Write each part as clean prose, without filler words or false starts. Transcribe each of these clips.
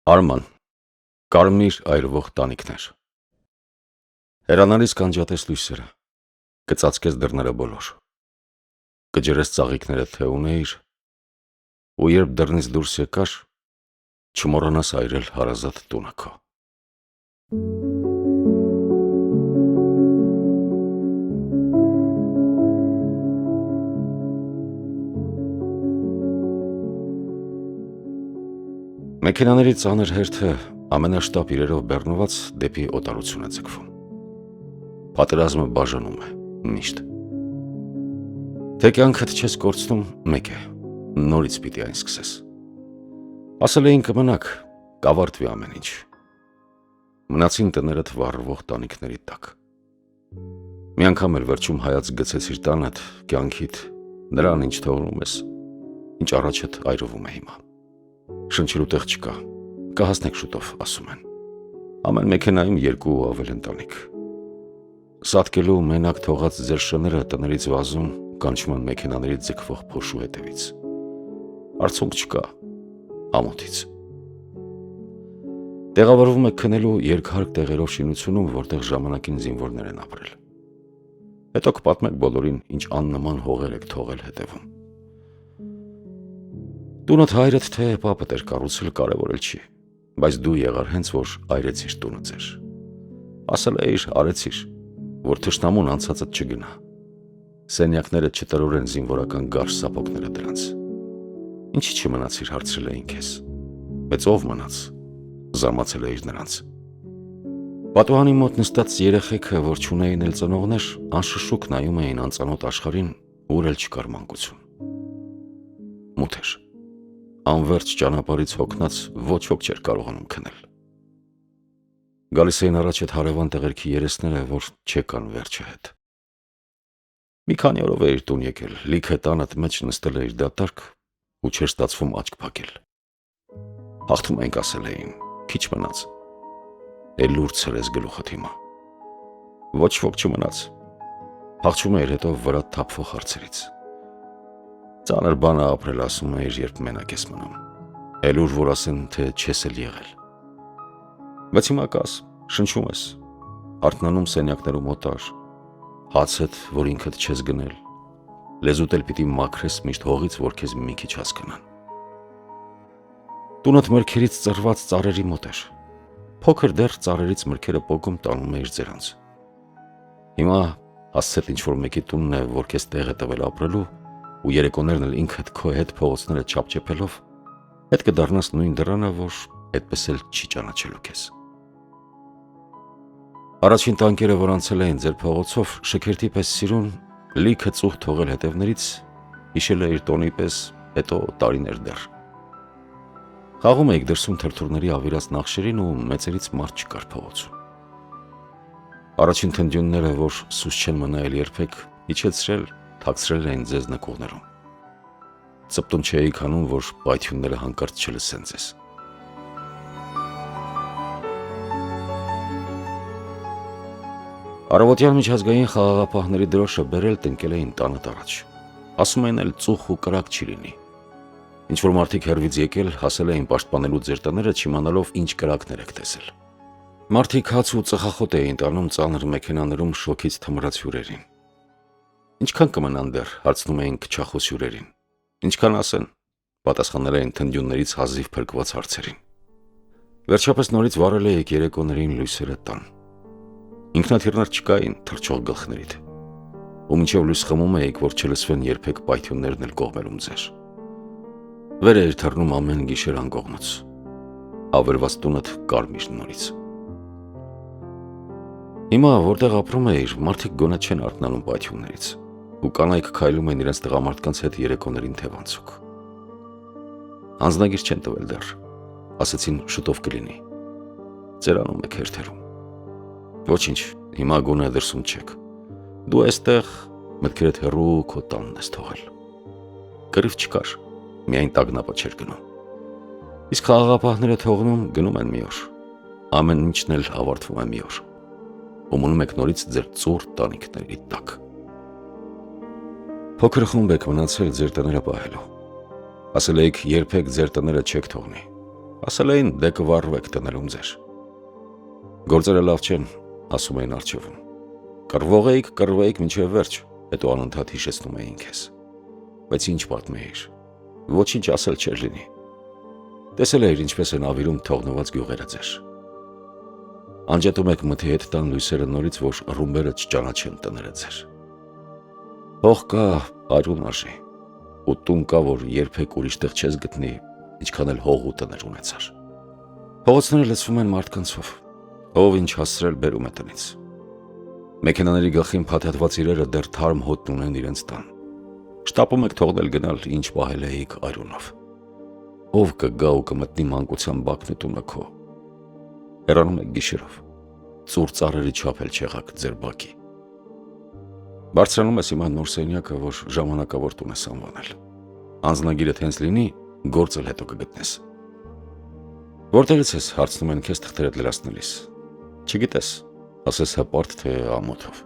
Արման, կարմիր այրվող տանիքներ։ Հեռանալիս կանջատես լույսերը, կծածկես դռները բոլոր, կջրես ծաղիկները թե ունեիր, ու երբ դռնից դուրս եկար, չմոռանաս այրել հարազատ տունը քո։ Մեքենաների ծանր հերթը ամենաշտապ իրերով բեռնված դեպի օտարություն է ձգվում։ Պատերազմը բաժանում է, միշտ։ Թե կյանքդ չես կորցնում, մեկ է, նորից պիտի այն սկսես։ Ասել էին կմնաք, կավարտվի ամեն ինչ։ Մնացին տներդ վառվող տանիքների տակ։ Մի անգամ էլ վերջում հայաց գցեցիր տանդ, կյանքիդ, նրան ինչ թողնում ես, ինչ առաջդ այրվում է հիմա։ Շնչելու տեղ չկա, կհասնեք շուտով, ասում են։ Ամեն մեքենայում երկու ու ավել ընտանիք։ Սատկելու մենակ թողած ձեր շները տներից վազում կանչում են մեքենաներից ձգվող փոշու հետևից։ Արցունք չկա, ամոթից։ Տեղավորվում եք քնելու երկհարկ տեղերով շինությունում, որտեղ ժամանակին զինվորներ են ապրել։ Հետո կպատմեք բոլորին, ինչ աննման հողեր եք թողել հետևում։ Տունդ հայրդ թե պապդ էր կառուցել կարևորել չի, բայց դու եղար հենց որ այրեցիր տունը ձեր։ Ասել էիր արեցիր, որ թշնամուն անցածդ չգնա։ Սենյակները չտրորեն զինվորական գարշ սապոգները դրանց։ Ինչի չմնացիր, հարցրել էին քեզ։ Բայց ով մնաց, զարմացել էիր նրանց։ Պատուհանի մոտ նստած երեխեքը, որ չունեին էլ ծնողներ, անշշուկ նայում էին անծանոթ աշխարհին, ուր էլ չկար մանկություն։ Մութ էր։ Անվերջ ճանապարհից հոգնած ոչ ոք չէր կարողանում քնել։ Գալիս էին առաջդ հարևան տղերքի երեսները, որ չեկան վերջը հետ։ Մի քանի օրով էիր տուն եկել, լիքը տանդ մեջ նստել էիր դատարկ ու չէր ստացվում աչք փակել։ Հաղթում ենք, ասել էին, քիչ մնաց։ Էլ լուրջ ցրես գլուխդ հիմա։ Ոչ ոք չմնաց։ Հաղթում էիր հետո վրա թափվող հարցերից։ Ծանր բան է ապրել, ասում էիր, երբ մենակ ես մնում։ Էլ ուր որ ասեն, թե չես էլ եղել։ Բայց հիմա կաս, շնչում ես, արթնանում սենյակներում օտար, հացդ, որ ինքդ չես գնել, լեզուդ էլ պիտի մաքրես միշտ հողից, որ քեզ մի քիչ հասկանան։ Տունդ մրգերից ծռված ծառերի մոտ էր։ Փոքր դեռ ծառերից մրգերը պոկում տանում էիր ձերանց։ Հիմա հասցել ինչ-որ մեկի տունն է, որ քեզ տեղ է տվել ապրելու, ու երեկոներն էլ ինքդ քո հետ փողոցները չափչփելով, հետ կդառնաս նույն դռանը, որ այդպես էլ չի ճանաչելու քեզ։ Առաջին տանկերը, որ անցել էին ձեր փողոցով, շքերթի պես սիրուն, լիքը ծուխ թողել հետևներից, հիշել էիր տոնի պես, հետո տարիներ դեռ։ Խաղում էիք դրսում թրթուրների ավիրած նախշերին ու մեծերից մարդ չկար փողոցում։ Առաջին թնդյունները, որ սուս չեն մնայել երբեք, իջեցրել, թաքցրել էին ձեզ նկուղներում։ Ծպտուն չէիք անում, որ պայթյունները հանկարծ չլսեն ձեզ։ Առավոտյան միջազգային խաղաղապահների դրոշը բերել տնկել էին տանդ առաջ։ Ասում էին էլ ծուխ ու կրակ չի լինի։ Ինչ-որ մարդիկ հեռվից եկել, հասել էին պաշտպանելու ձեր տները, չիմանալով ինչ կրակներ եք տեսել։ Մարդիկ հաց ու ծխախոտ էին տանում ծանր մեքենաներում շոքից թմրած հյուրերին։ Ինչքան կմնան դեռ, հարցնում էին քչախոս հյուրերին։ Ինչքան ասեն, պատասխանել էին թնդյուններից հազիվ փրկված հարցերին։ Վերջապես նորից վառել էիք երեկոներին լույսերը տան։ Ինքնաթիռներ չկային թռչող գլխներիդ։ Ու մինչև լույս խմում էիք, որ չլսվեն երբեք պայթյուններն էլ կողմերում ձեր։ Վեր էիր թռնում ամեն գիշեր անկողնոց։ Ավերված տունդ կարմիր նորից։ Հիմա, որտեղ ապրում էիր, մարդիկ գոնե չեն արթնանում պայթյուններից, ու կանայք քայլում են իրենց տղամարդկանց հետ երեկոներին թևանցուկ։ Անձնագիր չեն տվել դեռ, ասեցին շուտով կլինի։ Ծերանում եք հերթերում։ Ոչինչ, հիմա գոնե դրսում չեք։ Դու այստեղ մտքերդ հեռու քո տանն ես թողել։ Կռիվ չկար, միայն տագնապը չէր գնում։ Իսկ խաղաղապահները թողնում գնում են մի օր։ Ամեն ինչն էլ ավարտվում է մի օր։ Ու մնում եք նորից ձեր ծուռ տանիքների տակ։ Փոքր խումբ եք մնացել ձեր տները պահելու։ Ասել էիք երբեք ձեր տները չեք թողնի։ Ասել էին դե կվառվեք տնելում ձեր։ Գործերը լավ չեն, ասում էին առջևում։ Կռվեիք մինչև վերջ, հետո անընդհատ հիշեցնում էին քեզ։ Բայց ինչ պատմեիր, ոչինչ ասել չէր լինի։ Տեսել էիր ինչպես են ավիրում թողնված գյուղերը ձեր։ Անջատում եք մթի հետ տան լույսերը նորից, որ ռումբերը չճանաչեն տները ձեր։ Հող կա, արյուն արժի, ու տուն կա, որ երբեք ուրիշ տեղ չես գտնի, ինչքան էլ հող ու տներ ունեցար։ Փողոցները լցվում են մարդկանցով, ով ինչ հասցրել բերում է տնից։ Մեքենաների գլխին փաթաթված իրերը դեռ թարմ հոտն ունեն իրենց տան։ Շտապում եք թողնել գնալ, ինչ պահել էիք արյունով։ Ով կգա ու կմտնի մանկության բակն ու տունը քո։ Հեռանում եք գիշերով, ծուռ ծառերի չափ էլ չեղաք ձեր բակի։ Բարձրանում ես հիմա նոր սենյակը, որ ժամանակավոր տուն ես անվանել։ Անձնագիրդ հենց լինի, գործել հետո կգտնես։ Որտեղից ես, հարցնում են քեզ թղթերդ լրացնելիս։ Չգիտես, ասես հպարտ թե ամոթով։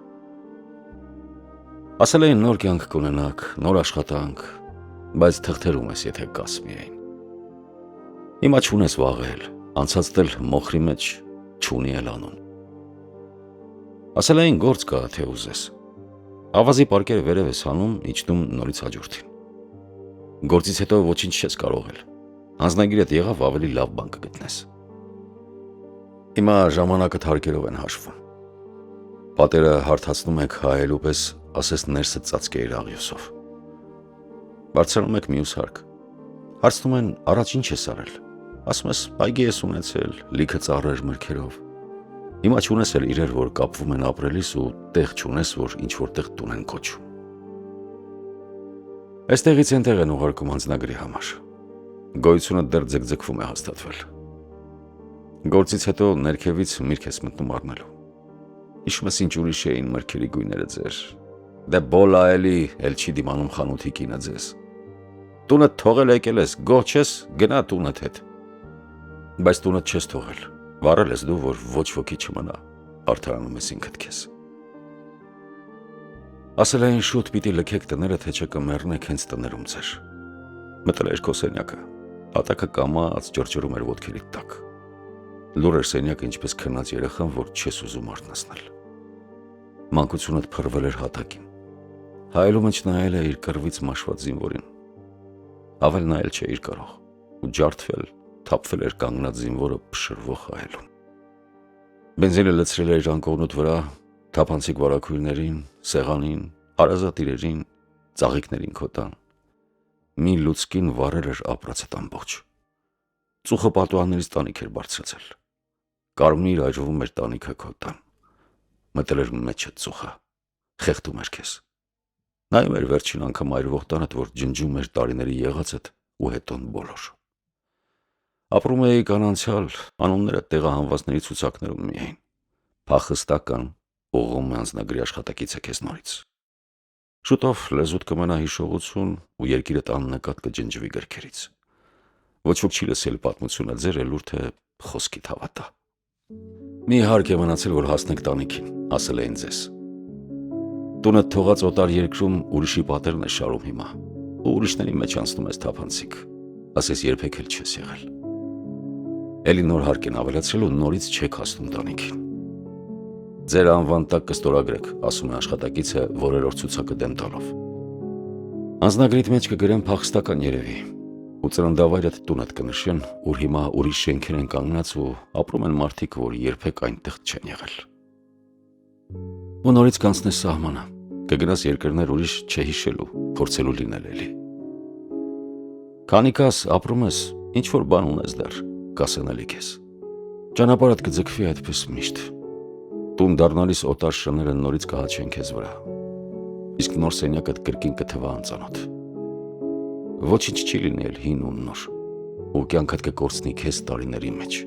Ասել էին նոր կյանք կունենաք, նոր աշխատանք, բայց թղթերում ես, եթե կաս միայն։ Հիմա չունես վաղել, անցածդ էլ մոխրի մեջ չունի էլ անուն։ Ասել էին գործ կա, թե ուզես։ Ավազի պարկերը վերև ես հանում, իջնում նորից հաջորդին։ Գործից հետո ոչինչ չես կարողել։ Անձնագիրդ եղավ, ավելի լավ բան կգտնես։ Հիմա ժամանակը թարգերով են հաշվում։ Պատերը հարթացնում եք հայելու պես, ասես ներսը ծածկեիր աղյուսով։ Բարձրանում եք մյուս հարկ։ Հարցնում են, առաջ ինչ ես արել։ Ասում ես, այգի ես ունեցել, լիքը ծառեր մրգերով։ Հիմա չունես էլ իրեր, որ կապվում են ապրելիս ու տեղ չունես, որ ինչ-որտեղ տուն են կոչում։ Այստեղից այնտեղ են ուղարկում անձնագրի համար։ Գոյությունը դեռ ձգձգվում է հաստատվել։ Գործից հետո ներքևից միրգ ես մտնում առնելու։ Հիշում ես ինչ ուրիշ էին մրգերի գույները ձեր։ Դե բոլա էլի, էլ չի դիմանում խանութի կինը ձեզ։ Տունը թողել եկել ես, գող չես, գնա տունդ հետ։ Բայց տունդ չես թողել, վառել ես դու, որ ոչ ոքի չմնա, արդարանում ես ինքդ քեզ։ Ասել էին շուտ պիտի լքեք տները, թե չկմեռնեք հենց տներում ձեր։ Մտել էր քո սենյակը, հատակը կամաց ջրջրում էր ոտքերիդ տակ։ Լուր էր սենյակը ինչպես քնած երեխան, որ չես ուզում արթնացնել։ Մանկությունդ փռվել էր հատակին։ Հայելու մեջ նայել է իր կռվից մաշված զինվորին։ Ավել նայել չէիր կարող, ու ջարդվել, թափվել էր կանգնած զինվորը փշրվող հայելուն։ Բենզինը լցրել էր անկողնուտ վրա, թափանցիկ վարակույրներին, սեղանին, հարազատ իրերին, ծաղիկներին քո տան։ Մի լուցկին վառել էր ապրածդ ամբողջ։ Ծուխը պատուհաններից տանիք էր բարձրացել։ Կարմիր այրվում էր տանիքը քո տան։ Մտել էր մեջդ ծուխը, խեղդում էր քեզ։ Նայում էր վերջին անգամ այրվող տանդ, որ ջնջում էր տարիների եղածդ ու հետոն բոլոր։ Ապրում էի կանանցյալ, անունները տեղահանվածների ցուցակներում միայն։ Փախստական օղում անձնագրի աշխատակից է քեզ նորից։ Շուտով լեզուդ կմնա հիշողություն ու երկիրդ աննկատ կջնջվի գրքերից։ Ոչ ոք չի լսել պատմությունը ձեր էլ ուր թե խոսքիդ հավատա։ Մի հարկ է մնացել, որ հասնեք տանիքին, ասել էին ձեզ։ Տունը թողած օտար երկրում ուրիշի պատերն է շարում հիմա, ու ուրիշների մեջ անցնում ես թափանցիկ, ասես երբեք էլ չես եղել։ Էլի նոր հարկ են ավելացրել ու նորից չեք հասնում տանիքին։ Ձեր անվան տակ կստորագրեք, ասում է աշխատակիցը որերորդ ցուցակը դեմ տալով։ Անձնագրիդ մեջ կգրեն փախստական երևի, ու ծննդավայրդ տունդ կնշեն, ուր հիմա ուրիշ շենքեր են կանգնած ու ապրում են մարդիկ, որ երբեք այնտեղ չեն եղել։ Ու նորից կանցնես սահմանը, կգնաս երկրներ ուրիշ չհիշելու, փորձելու լինել էլի։ Քանի կաս ապրում ես, ինչ որ բան ունես դեռ, կասենալի քեզ։ Ճանապարհդ կձգվի այդպես միշտ։ Տուն դառնալիս օտար շները նորից կհաչեն քեզ վրա։ Իսկ նոր սենյակդ կրկին կթվա անծանոթ։ Ոչինչ չի լինել հին ու նոր, ու կյանքդ կկորցնի քեզ տարիների մեջ։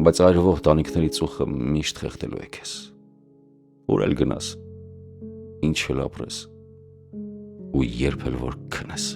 Բայց այրվող տանիքների ծուխը միշտ խեղդելու է քեզ։ Ուր էլ գնաս, ինչ էլ ապրես, ու երբ էլ որ քնես։